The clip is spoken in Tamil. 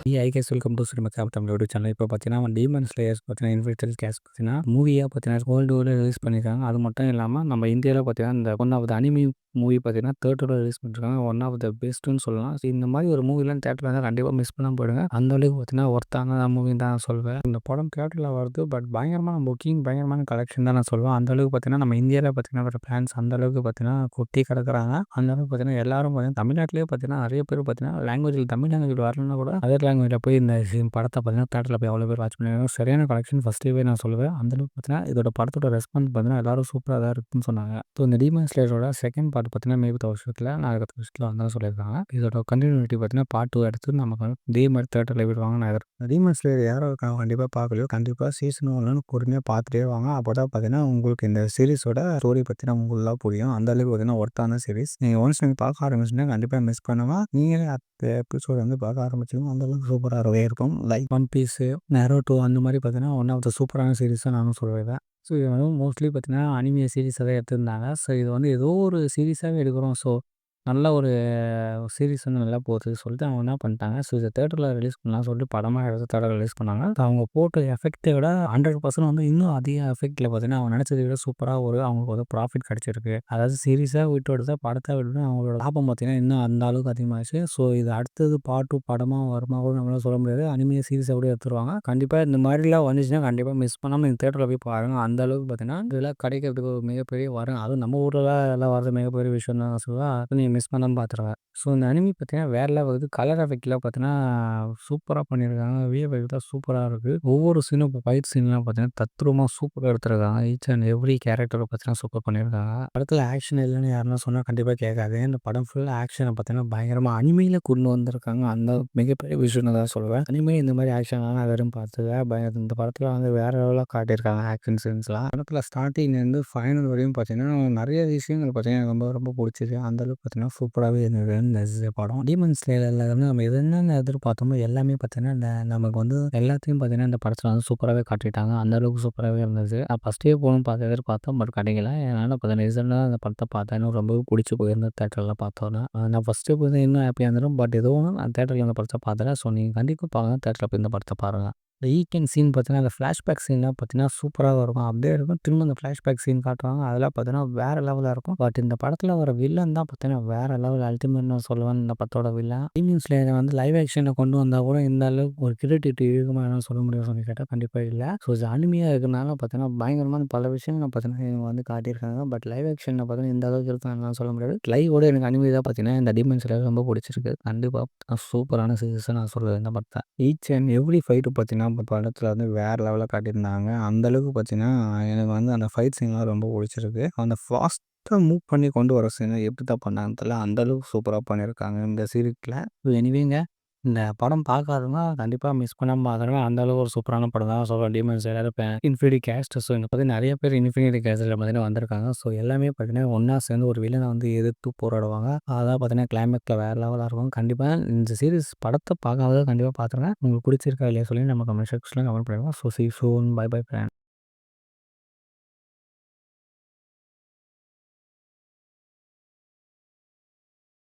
I guys welcome to cinema cap Tamil YouTube channel. இப்போ பார்த்தீங்கன்னா டீமன் ஸ்லேயர்ஸ் பார்த்தீங்கன்னா இன்ஃபினிட்டல் கேஸ் பார்த்தீங்கன்னா மூவியாக பார்த்தீங்கன்னா வேர்ல்டு ரிலீஸ் பண்ணியிருக்காங்க. அது மட்டும் இல்லாமல் நம்ம இந்தியாவில் பார்த்தீங்கன்னா இந்த one of the anime movie பார்த்தீங்கன்னா தேட்டரில் ரிலீஸ் பண்ணிருக்காங்க. ஒன் ஆஃப் த பெஸ்ட்டுன்னு சொல்லலாம். இந்த மாதிரி ஒரு மூவிலாம் தேட்டரில் இருந்தால் கண்டிப்பாக மிஸ் பண்ணாமல் போயிடுங்க. அந்த அளவுக்கு பார்த்தீங்கன்னா ஒர்த்தான மூவின்னு தான் நான் சொல்வேன். இந்த படம் தேட்டரில் வருது, பட் பயங்கரமான புக்கிங், பயங்கரமான கலெக்ஷன் தான் நான் சொல்லுவேன். அந்த அளவுக்கு பார்த்தீங்கன்னா நம்ம இந்தியாவில் பார்த்தீங்கன்னா ஒரு பிளான்ஸ் அந்த அளவுக்கு பார்த்தீங்கன்னா கொட்டி கிடக்குறாங்க. அந்த அளவுக்கு பார்த்தீங்கன்னா எல்லாரும் பார்த்தீங்கன்னா தமிழ்நாட்டிலேயே பார்த்தீங்கன்னா நிறைய பேர் பார்த்தீங்கன்னா லாங்குவேஜில் தமிழ் லாங்குவேஜ் வரலன்னா கூட அதர் லாங்குவேஜில் போய் இந்த படத்தை பார்த்தீங்கன்னா தேட்டரில் போய் அவ்வளோ பேர் வாட்ச் பண்ணிருக்காங்க. சரியான கலெக்ஷன் ஃபஸ்ட்டே நான் சொல்லுவேன். அந்தளவுக்கு பார்த்தீங்கன்னா இதோட படத்தோட ரெஸ்பான்ஸ் பார்த்தீங்கன்னா எல்லாரும் சூப்பராக தான் இருக்குன்னு சொன்னாங்க. ஸோ இந்த டீமன் ஸ்லேயரோட செகண்ட் பார்ட் பார்த்தீங்கன்னா மேபி வருஷத்தில் நான் அடுத்த வருஷத்தில் வந்தாலும் சொல்லியிருக்காங்க. இதோட கண்டினியூட்டி பார்த்தீங்கன்னா பார்ட் 2 எடுத்து நமக்கு இதே மாதிரி தேட்டரில் விடுவாங்க. நான் டீமன் ஸ்லேயர் யாரோ இருக்காங்க கண்டிப்பாக பார்க்கலையோ கண்டிப்பாக சீசன் 1 பொறுமையாக பார்த்துட்டே வாங்க. அப்போ தான் பார்த்தீங்கன்னா உங்களுக்கு இந்த சீரிஸோட ஸ்டோரி பற்றினா உங்களுக்கு புரியும். அந்த அளவுக்கு பார்த்தீங்கன்னா ஒர்த்தான சீரிஸ். நீங்கள் ஒன்ஸ் நீங்கள் பார்க்க ஆரம்பிச்சுன்னா கண்டிப்பாக மிஸ் பண்ணுவாங்க. நீங்களே எபிசோடு வந்து பார்க்க ஆரம்பிச்சிடும். அந்தளவுக்கு சூப்பராகவே இருக்கும். லைக் ஒன் பீஸு, நெரோட்டோ அந்த மாதிரி பார்த்தீங்கன்னா ஒன் ஆஃப் த சூப்பரான சீரிஸ் தான் நானும் சொல்லுவேன். ஸோ இது வந்து மோஸ்ட்லி பார்த்தீங்கன்னா அனிமே சீரிஸாக தான் எடுத்திருந்தாங்க. ஸோ இது வந்து ஏதோ ஒரு சீரிஸாகவே எடுக்கிறோம். ஸோ நல்ல ஒரு சீரிஸ் வந்து நல்லா போகுது சொல்லிட்டு அவங்க என்ன பண்ணிட்டாங்க, ஸோ இதை தேட்டரில் ரிலீஸ் பண்ணலாம் சொல்லிட்டு படமாக எடுத்து தேட்டரில் ரிலீஸ் பண்ணாங்க. அவங்க போட்ட எஃபெக்ட்டை விட 100% வந்து இன்னும் அதிக எஃபெக்ட்டில் பார்த்தீங்கன்னா அவங்க நினச்சதை விட சூப்பராக ஒரு அவங்களுக்கு வந்து ப்ராஃபிட் கிடச்சிருக்கு. அதாவது சீரிஸாக விட்டு எடுத்த படத்தை விட்டு அவங்களோட லாபம் பார்த்தீங்கன்னா இன்னும் அந்த அளவுக்கு அதிகமாகிடுச்சு. ஸோ இது அடுத்தது பார்ட் 2 படமாக வருமா கூட நம்மளால சொல்ல முடியாது. அனிமே சீரிஸை கூட எடுத்துருவாங்க. கண்டிப்பாக இந்த மாதிரிலாம் வந்துச்சுன்னா கண்டிப்பாக மிஸ் பண்ணாமல் நீங்கள் தேட்டரில் போய் பாருங்கள். அந்த அளவுக்கு பார்த்தீங்கன்னா இதெல்லாம் கிடைக்கிறதுக்கு ஒரு மிகப்பெரிய வரும். அதுவும் நம்ம ஊரில் எல்லாம் வரது மிகப்பெரிய விஷயம் தான் நான் சொல்லுவேன். அதை நீங்கள் மிஸ் பண்ணாமல் பார்த்துருவேன். ஸோ இந்த அனிமி பார்த்தீங்கன்னா வேற லெவல் வருது. கலர் எஃபெக்ட்லாம் பார்த்தீங்கன்னா சூப்பராக பண்ணியிருக்காங்க. விஎஃப்எக்ஸ் தான் சூப்பராக இருக்குது. ஒவ்வொரு சீனும் இப்போ ஃபைட் சீன்லாம் பார்த்தீங்கன்னா தத்ரூபமாக சூப்பராக எடுத்துருக்காங்க. ஈச் அண்ட் எவ்ரி கேரக்டரை பார்த்தீங்கன்னா சூப்பர் பண்ணியிருக்காங்க. படத்தில் ஆக்ஷன் இல்லைன்னு யாருன்னா சொன்னால் கண்டிப்பாக கேட்காது. இந்த படம் ஃபுல்லாக ஆக்ஷனை பார்த்தீங்கன்னா பயங்கரமாக அனிமையில் கொண்டு வந்திருக்காங்க. அந்த மிகப்பெரிய விஷயம்னு தான் சொல்லுவேன். அனிமே இந்த மாதிரி ஆக்ஷன்லாம் நான் வெறும் பார்த்தது இந்த படத்தில் வந்து வேற லெவலாக காட்டியிருக்காங்க ஆக்ஷன் சீன்ஸ்லாம். படத்தில் ஸ்டார்டிங்லேருந்து ஃபைனல் வரையும் பார்த்தீங்கன்னா நிறைய விஷயங்கள் பார்த்தீங்கன்னா ரொம்ப ரொம்ப பிடிச்சிது. அந்தளவுக்கு பார்த்தீங்கன்னா சூப்பராகவே இருந்தது இந்த படம். டீமன் ஸ்லேயரில் வந்து நம்ம என்னென்ன எதிர்பார்த்தோமோ எல்லாமே பார்த்தீங்கன்னா நமக்கு வந்து எல்லாத்தையும் பார்த்தீங்கன்னா இந்த படத்தில் வந்து சூப்பராகவே காட்டிட்டாங்க. அந்த அளவுக்கு சூப்பராகவே இருந்தது. நான் ஃபஸ்ட்டே போகணும்னு பார்த்து எதிர்பார்த்தேன், பட் கிடைக்கல. அதனால் இப்போ ரீசெண்டாக அந்த படத்தை பார்த்தேன். எனக்கு ரொம்பவே பிடிச்சி போயிருந்தேன் தேட்டரில் பார்த்தோன்னா. நான் ஃபஸ்ட்டு போய் இன்னும் ஹாப்பியாக இருந்துடும். பட் ஏதோ ஒன்று நான் தேட்டரில் இந்த படத்தை பார்த்தேன். ஸோ நீங்கள் கண்டிப்பாக பாருங்கள், தேட்டரில் போய் இந்த படத்தை பாருங்கள். இந்த ஈக்கெண்ட் சீன் பார்த்தீங்கன்னா அந்த ஃப்ளாஷ்பேக் சீன்லாம் பார்த்தீங்கன்னா சூப்பராக இருக்கும். அப்படியே இருக்கும். திரும்ப அந்த ஃப்ளாஷ்பேக் சீன் காட்டுவாங்க. அதெல்லாம் பார்த்தீங்கன்னா வேறு லெவலாக இருக்கும். பட் இந்த படத்தில் வர வில்லன் தான் பார்த்தீங்கன்னா வேறு லெவல் அல்டிமேட் நான் சொல்லுவேன். இந்த படத்தோட வில்லன் டீமன் ஸ்லேயரை வந்து லைவ் ஆக்ஷனில் கொண்டு வந்தால் கூட இந்த அளவுக்கு ஒரு கிரியேட்டிவிட்டி இருக்குமா என்ன சொல்ல முடியும் சொல்லி கேட்டால் கண்டிப்பாக இல்லை. ஸோ இது அனிமையாக இருக்கிறனால பார்த்தீங்கன்னா பயங்கரமான பல விஷயங்கள் பார்த்தீங்கன்னா இவங்க வந்து காட்டியிருக்காங்க. பட் லைவ் ஆக்ஷனில் பார்த்தீங்கன்னா இந்த அளவுக்கு இருக்குன்னு சொல்ல முடியாது. லைவோட எனக்கு அனிமே தான் பார்த்தீங்கன்னா இந்த டீமன் ஸ்லேயர் ரொம்ப பிடிச்சிருக்கு. கண்டிப்பாக சூப்பரான சீரிஸை நான் சொல்லுவேன் இந்த படத்தை. ஈச் அண்ட் எவ்ரி ஃபைட்டு பார்த்தீங்கன்னா படத்தில் வந்து வேறு லெவலில் காட்டியிருந்தாங்க. அந்தளவுக்கு பார்த்தீங்கன்னா எனக்கு வந்து அந்த ஃபைட் சீன்லாம் ரொம்ப பிடிச்சிருக்கு. அந்த ஃபாஸ்ட்டாக மூவ் பண்ணி கொண்டு வர சீனை எப்படி தான் பண்ணாங்கன்னு தெரியல. அந்தளவுக்கு சூப்பராக பண்ணியிருக்காங்க இந்த சீரிஸில். எனிவேங்க இந்த படம் பார்க்காதவங்க கண்டிப்பாக மிஸ் பண்ணாமல் பார்க்குறேன். அந்த அளவுக்கு ஒரு சூப்பரான படம் தான் சொல்கிறேன். டீமன் ஸ்லேயர் இருப்பேன் இன்ஃபினிட்டி கேஸ்ட். ஸோ இங்கே பார்த்தீங்கன்னா நிறைய பேர் இன்ஃபினிட்டி கேஸ்ட்டில் பார்த்தீங்கன்னா வந்திருக்காங்க. ஸோ எல்லாமே பார்த்தீங்கன்னா ஒன்றா சேர்ந்து ஒரு வில்லனை வந்து எதிர்த்து போராடுவாங்க. அதான் பார்த்தீங்கன்னா கிளைமேக்ஸில் வேறு லெவலாக இருக்கும். கண்டிப்பாக இந்த சீரிஸ் படத்தை பார்க்காத கண்டிப்பாக பார்த்துருங்க. உங்களுக்கு பிடிச்சிருக்கா இல்லையா சொல்லி நம்ம கமெண்ட் செக்ஷனில் கமெண்ட் பண்ணுவோம். So see soon. Bye bye friend.